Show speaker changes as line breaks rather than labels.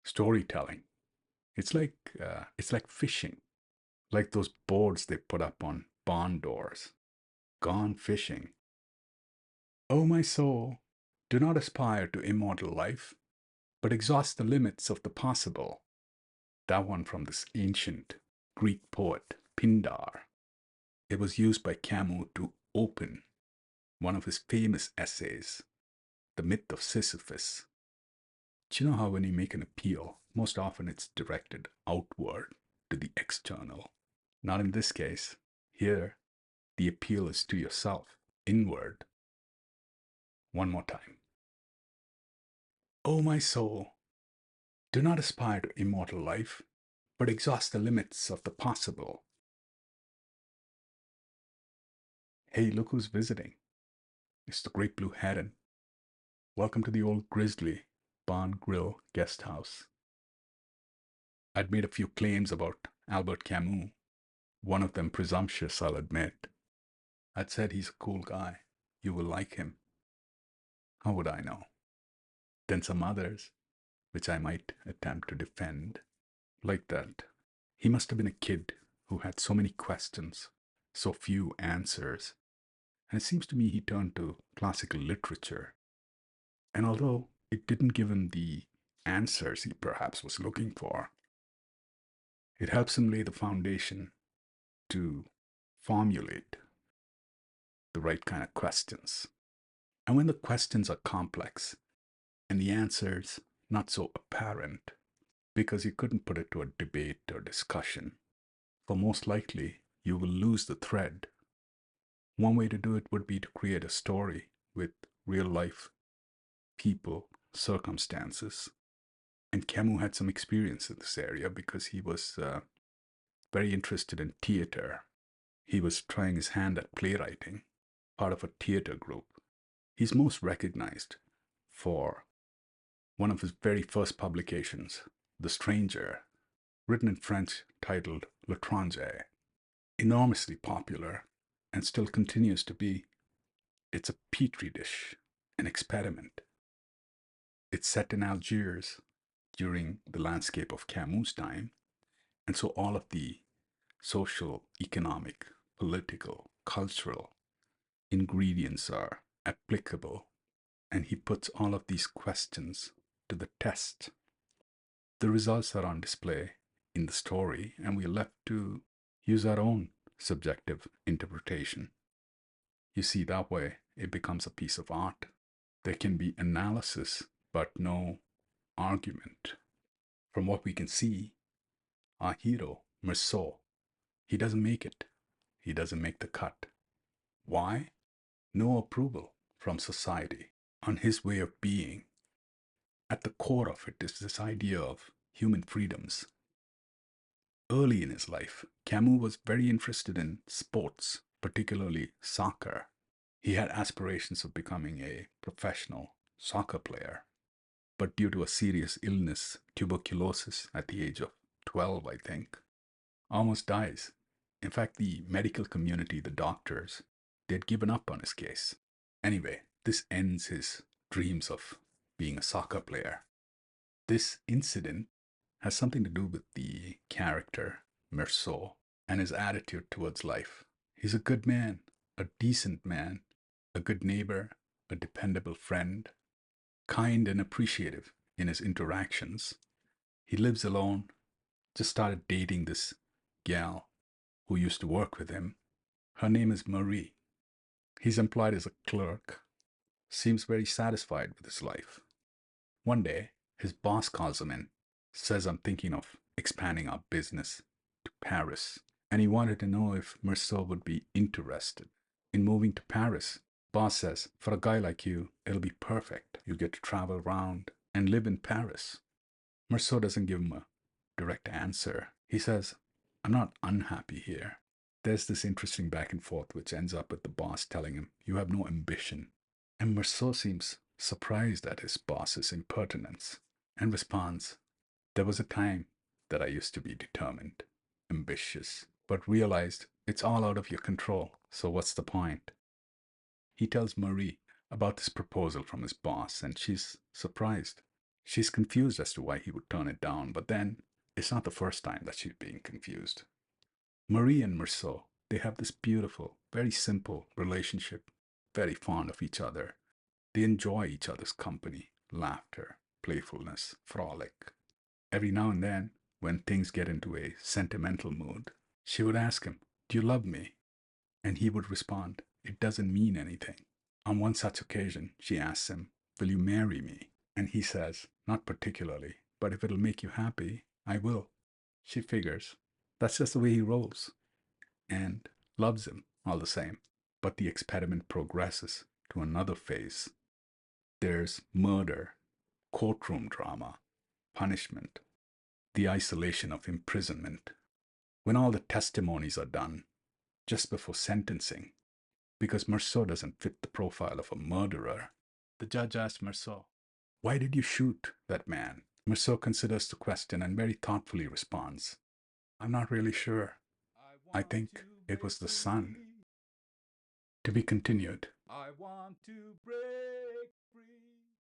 Storytelling. It's like fishing, like those boards they put up on barn doors. Gone fishing. O my soul, do not aspire to immortal life, but exhaust the limits of the possible. That one from this ancient Greek poet Pindar. It was used by Camus to open one of his famous essays, The Myth of Sisyphus. Do you know how when you make an appeal, most often it's directed outward to the external? Not in this case. Here, the appeal is to yourself, inward. One more time. O my soul, do not aspire to immortal life, but exhaust the limits of the possible. Hey, look who's visiting. It's the Great Blue Heron. Welcome to the old Grizzly Barn Grill Guest House. I'd made a few claims about Albert Camus, one of them presumptuous, I'll admit. I'd said he's a cool guy. You will like him. How would I know? Then some others, which I might attempt to defend, like that. He must have been a kid who had so many questions, so few answers. And it seems to me he turned to classical literature. And although it didn't give him the answers he perhaps was looking for, it helps him lay the foundation to formulate the right kind of questions. And when the questions are complex and the answers not so apparent, because you couldn't put it to a debate or discussion, for most likely you will lose the thread. One way to do it would be to create a story with real life people, circumstances. And Camus had some experience in this area because he was very interested in theater. He was trying his hand at playwriting, part of a theater group. He's most recognized for one of his very first publications, The Stranger, written in French, titled L'étranger. Enormously popular and still continues to be. It's a petri dish, an experiment. It's set in Algiers during the landscape of Camus' time, and so all of the social, economic, political, cultural ingredients are applicable, and he puts all of these questions to the test. The results are on display in the story, and we're left to use our own subjective interpretation. You see, that way it becomes a piece of art. There can be analysis, but no argument. From what we can see, our hero, Meursault, he doesn't make it. He doesn't make the cut. Why? No approval from society on his way of being. At the core of it is this idea of human freedoms. Early in his life, Camus was very interested in sports, particularly soccer. He had aspirations of becoming a professional soccer player, but due to a serious illness, tuberculosis, at the age of 12, I think, almost dies. In fact, the medical community, the doctors, they'd given up on his case. Anyway, this ends his dreams of being a soccer player. This incident has something to do with the character, Meursault, and his attitude towards life. He's a good man, a decent man, a good neighbor, a dependable friend, kind and appreciative in his interactions. He lives alone, just started dating this gal who used to work with him. Her name is Marie. He's employed as a clerk, seems very satisfied with his life. One day, his boss calls him in, says, I'm thinking of expanding our business to Paris, and he wanted to know if Meursault would be interested in moving to Paris. Boss says, for a guy like you, it'll be perfect. You get to travel around and live in Paris. Meursault doesn't give him a direct answer. He says, I'm not unhappy here. There's this interesting back and forth which ends up with the boss telling him, you have no ambition. And Meursault seems surprised at his boss's impertinence and responds, there was a time that I used to be determined, ambitious, but realized it's all out of your control, so what's the point? He tells Marie about this proposal from his boss, and she's surprised. She's confused as to why he would turn it down, but then it's not the first time that she's being confused. Marie and Meursault, they have this beautiful, very simple relationship, very fond of each other. They enjoy each other's company, laughter, playfulness, frolic. Every now and then, when things get into a sentimental mood, she would ask him, "Do you love me?" And he would respond, "It doesn't mean anything." On one such occasion, she asks him, "Will you marry me?" And he says, "Not particularly, but if it'll make you happy, I will." She figures that's just the way he rolls and loves him all the same. But the experiment progresses to another phase. There's murder, courtroom drama, punishment, the isolation of imprisonment. When all the testimonies are done, just before sentencing, because Meursault doesn't fit the profile of a murderer, the judge asks Meursault, "Why did you shoot that man?" Meursault considers the question and very thoughtfully responds, "I'm not really sure. I think it was the sun." To be continued.
I want to break free.